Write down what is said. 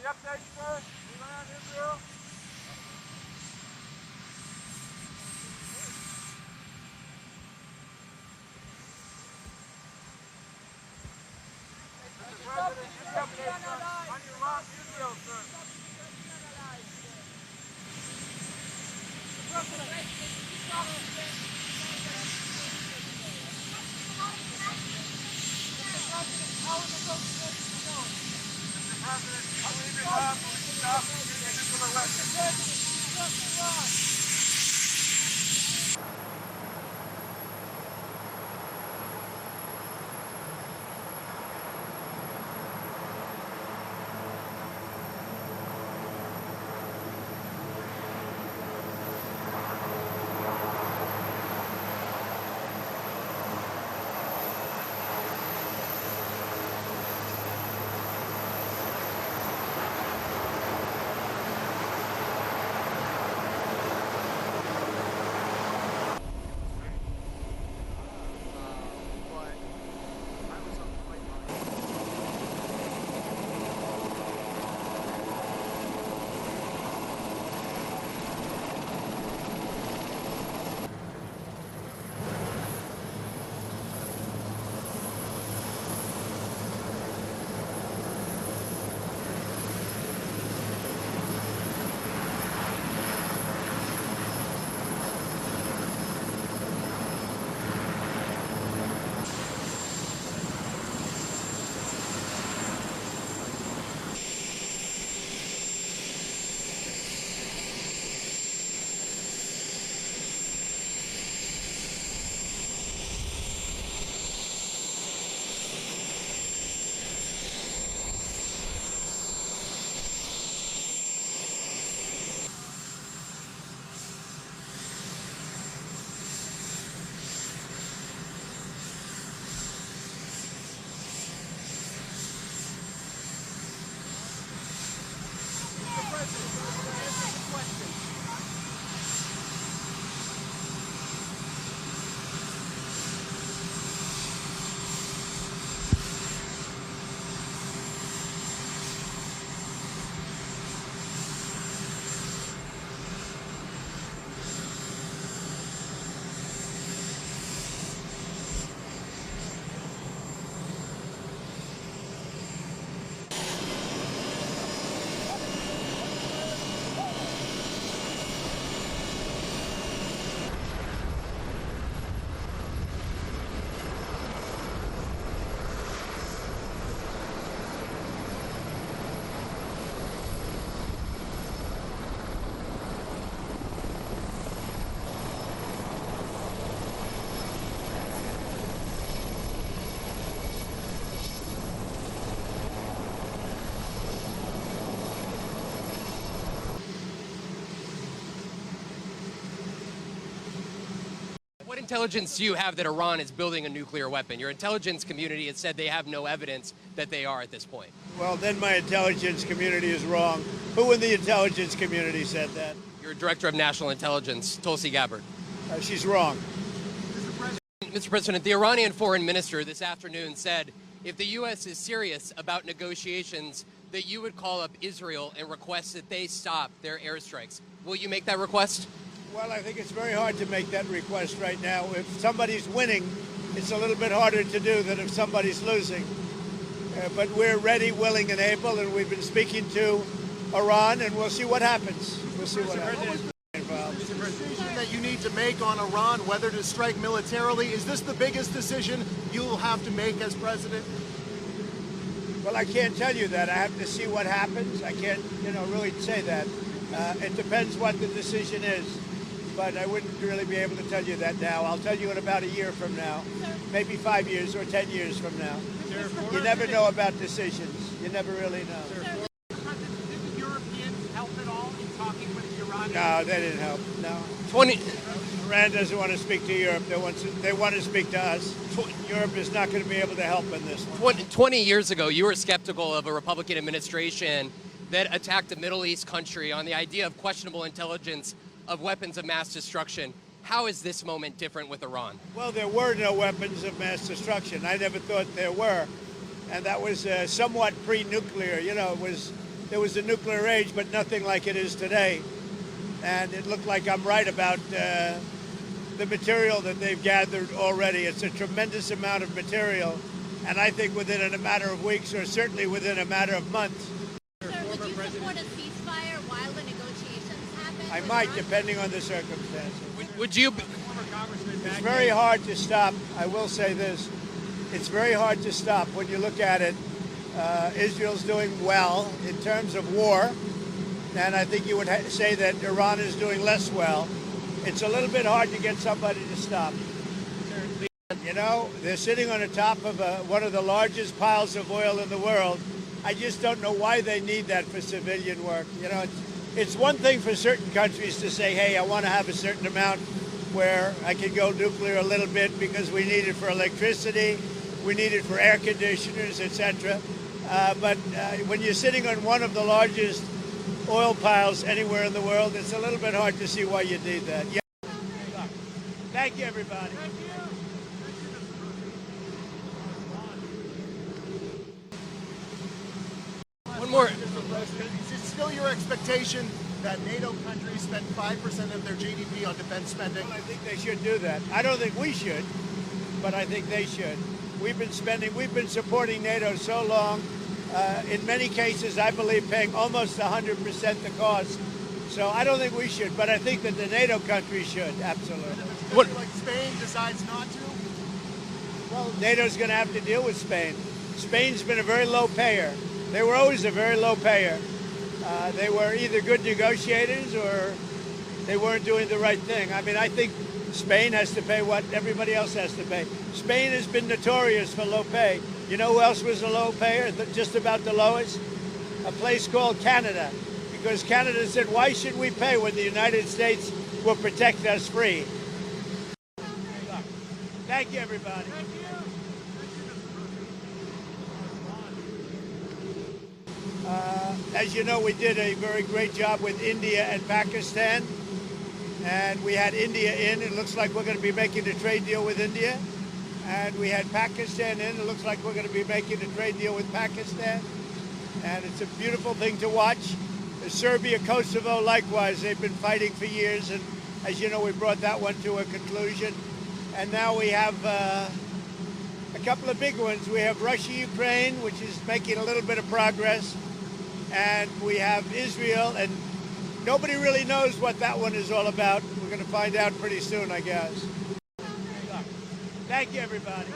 update, sir? We land Israel? Mr. President, give the update, sir, on Iran, Israel, sir. Mr. President, I believe it up. Stop using nuclear weapons. What intelligence do you have that Iran is building a nuclear weapon? Your intelligence community has said they have no evidence that they are at this point. Well, then my intelligence community is wrong. Who in the intelligence community said that? Your Director of National Intelligence, Tulsi Gabbard. She's wrong. Mr. President, the Iranian foreign minister this afternoon said if the U.S. is serious about negotiations, that you would call up Israel and request that they stop their airstrikes. Will you make that request? Well, I think it's very hard to make that request right now. If somebody's winning, it's a little bit harder to do than if somebody's losing. But we're ready, willing, and able, and we've been speaking to Iran, and we'll see what happens. We'll see what happens. Is the decision that you need to make on Iran, whether to strike militarily, is this the biggest decision you'll have to make as president? Well, I can't tell you that. I have to see what happens. I can't, really say that. It depends what the decision is. But I wouldn't really be able to tell you that now. I'll tell you in about a year from now, maybe 5 years or 10 years from now. You never know about decisions. You never really know. Did the Europeans help at all in talking with the Iranians? No, they didn't help. No. 20. Iran doesn't want to speak to Europe. They want to speak to us. Europe is not going to be able to help in this one. 20 years ago, you were skeptical of a Republican administration that attacked a Middle East country on the idea of questionable intelligence of weapons of mass destruction. How is this moment different with Iran? Well, there were no weapons of mass destruction. I never thought there were. And that was somewhat pre-nuclear. It was there was a nuclear age, but nothing like it is today. And it looked like I'm right about the material that they've gathered already. It's a tremendous amount of material, and I think within a matter of weeks, or certainly within a matter of months. Sir, would you support a ceasefire while the negotiations happen? I might, depending on the circumstances. Would you? It's very hard to stop. I will say this. It's very hard to stop when you look at it. Israel's doing well in terms of war, and I think you would say that Iran is doing less well. It's a little bit hard to get somebody to stop. You know, they're sitting on the top of one of the largest piles of oil in the world. I just don't know why they need that for civilian work. You know, it's one thing for certain countries to say, hey, I want to have a certain amount where I can go nuclear a little bit because we need it for electricity, we need it for air conditioners, etc. But when you're sitting on one of the largest oil piles anywhere in the world, it's a little bit hard to see why you need that. Yeah. Thank you, everybody. One more. Is it still your expectation that NATO countries spend 5% of their GDP on defense spending? Well, I think they should do that. I don't think we should, but I think they should. We've been supporting NATO so long. In many cases, I believe paying almost 100% the cost. So I don't think we should, but I think that the NATO countries should, absolutely. What? Like Spain decides not to? Well, NATO's going to have to deal with Spain. Spain's been a very low payer. They were always a very low payer. They were either good negotiators or they weren't doing the right thing. I mean, I think Spain has to pay what everybody else has to pay. Spain has been notorious for low pay. You know who else was a low payer, just about the lowest? A place called Canada. Because Canada said, why should we pay when the United States will protect us free? Thank you, everybody. As you know, we did a very great job with India and Pakistan. And we had India in. It looks like we're going to be making a trade deal with India. And we had Pakistan in. It looks like we're going to be making a trade deal with Pakistan. And it's a beautiful thing to watch. Serbia, Kosovo, likewise, they've been fighting for years. And as you know, we brought that one to a conclusion. And now we have a couple of big ones. We have Russia, Ukraine, which is making a little bit of progress. And we have Israel, and nobody really knows what that one is all about. We're going to find out pretty soon, I guess. Thank you, everybody.